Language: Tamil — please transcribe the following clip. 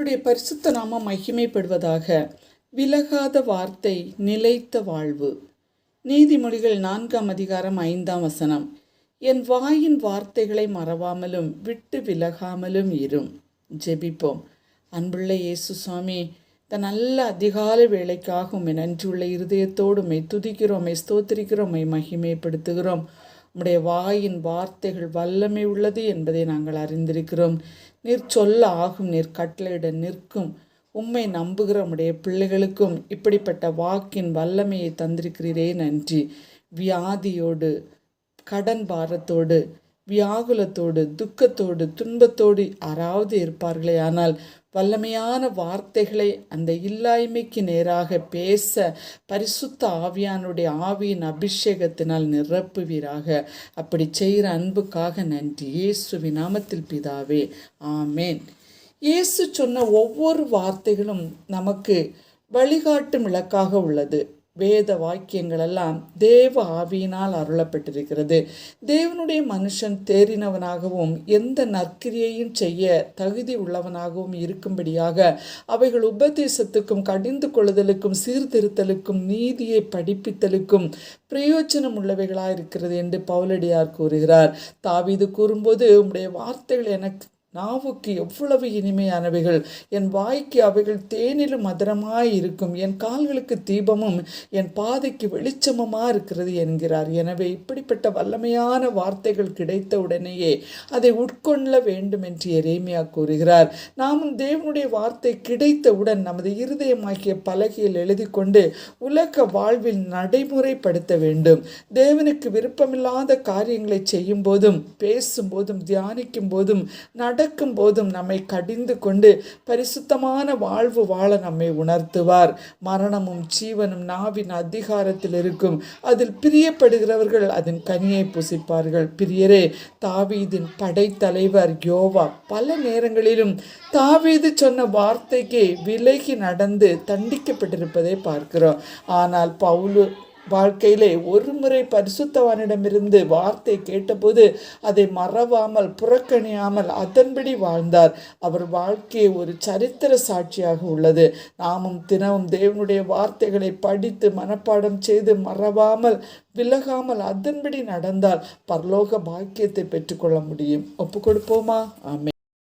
கர்த்தருடைய பரிசுத்த நாமம் மகிமைப்படுவதாக. விலகாத வார்த்தை நிலைத்த வாழ்வு. நீதிமொழிகள் 4:5. என் வாயின் வார்த்தைகளை மறவாமலும் விட்டு விலகாமலும் இரும். ஜெபிப்போம். அன்புள்ள இயேசு சுவாமி, இந்த நல்ல அதிகாலை வேளைக்காக உம்மை நன்றியுள்ள இருதயத்தோடு உம்மை துதிக்கிறோம், உம்மை ஸ்தோத்திரிக்கிறோம், உம்மை மகிமைப்படுத்துகிறோம். உம்முடைய வாயின் வார்த்தைகள் வல்லமை உள்ளது என்பதை நாங்கள் அறிந்திருக்கிறோம். நீர் சொல்ல ஆகும், நீர் கட்டளையிட நிற்கும். உம்மை நம்புகிற உம்முடைய பிள்ளைகளுக்கும் இப்படிப்பட்ட வாக்கின் வல்லமையை தந்திருக்கிறீரே, நன்றி. வியாதியோடு, கடன் பாரத்தோடு, வியாகுலத்தோடு, துக்கத்தோடு, துன்பத்தோடு யாராவது இருப்பார்களே, ஆனால் வல்லமையான வார்த்தைகளை அந்த இல்லாய்மைக்கு நேராக பேச பரிசுத்த ஆவியானுடைய ஆவியின் அபிஷேகத்தினால் நிரப்புவீராக. அப்படி செய்கிற அன்புக்காக நன்றி. இயேசுவின் நாமத்தில் பிதாவே, ஆமேன். இயேசு சொன்ன ஒவ்வொரு வார்த்தைகளும் நமக்கு வழிகாட்டும் இலக்காக உள்ளது. வேத வாக்கியங்களெல்லாம் தேவ ஆவியினால் அருளப்பட்டிருக்கிறது. தேவனுடைய மனுஷன் தேறினவனாகவும் எந்த நற்கிரியையும் செய்ய தகுதி உள்ளவனாகவும் இருக்கும்படியாக அவைகள் உபதேசத்துக்கும், கடிந்து கொள்ளுதலுக்கும், சீர்திருத்தலுக்கும், நீதியை படிப்பித்தலுக்கும் பிரயோஜனம் உள்ளவைகளாயிருக்கிறது என்று பவுலடியார் கூறுகிறார். தாவீது கூறும்போது, உம்முடைய வார்த்தைகள் எனக்கு நாவுக்கு எவ்வளவு இனிமையானவைகள், என் வாய்க்கு அவைகள் தேனிலும் மதுரமாய் இருக்கும், என் கால்களுக்கு தீபமும் என் பாதைக்கு வெளிச்சமுமாக இருக்கிறது என்கிறார். எனவே இப்படிப்பட்ட வல்லமையான வார்த்தைகள் கிடைத்த உடனேயே அதை உட்கொள்ள வேண்டும் என்று எரேமியா கூறுகிறார். நாமும் தேவனுடைய வார்த்தை கிடைத்தவுடன் நமது இருதயமாகிய பலகையில் எழுதி கொண்டு உலக வாழ்வில் நடைமுறைப்படுத்த வேண்டும். தேவனுக்கு விருப்பமில்லாத காரியங்களை செய்யும் போதும், பேசும்போதும், தியானிக்கும் போதும், நடக்கும் போதும் நம்மை கடிந்து கொண்டு பரிசுத்தமான வாழ்வு வாழ நம்மை உணர்த்துவார். மரணமும் ஜீவனும் நாவின் அதிகாரத்தில் இருக்கும். அதில் பிரியப்படுகிறவர்கள் அதன் கனியை புசிப்பார்கள். பிரியரே, தாவீதின் படைத்தலைவர் யோவா பல நேரங்களிலும் தாவீது சொன்ன வார்த்தைக்கு விலகி நடந்து தண்டிக்கப்பட்டிருப்பதை பார்க்கிறோம். ஆனால் பவுல் வாழ்க்கையிலே ஒரு முறை பரிசுத்தவானிடமிருந்து வார்த்தை கேட்டபோது அதை மறவாமல், புறக்கணியாமல் அதன்படி வாழ்ந்தார். அவர் வாழ்க்கையை ஒரு சரித்திர சாட்சியாக உள்ளது. நாமும் தினமும் தேவனுடைய வார்த்தைகளை படித்து மனப்பாடம் செய்து மறவாமல், விலகாமல் அதன்படி நடந்தால் பரலோக பாக்கியத்தை பெற்றுக்கொள்ள முடியும். ஒப்பு கொடுப்போமா? ஆமென்.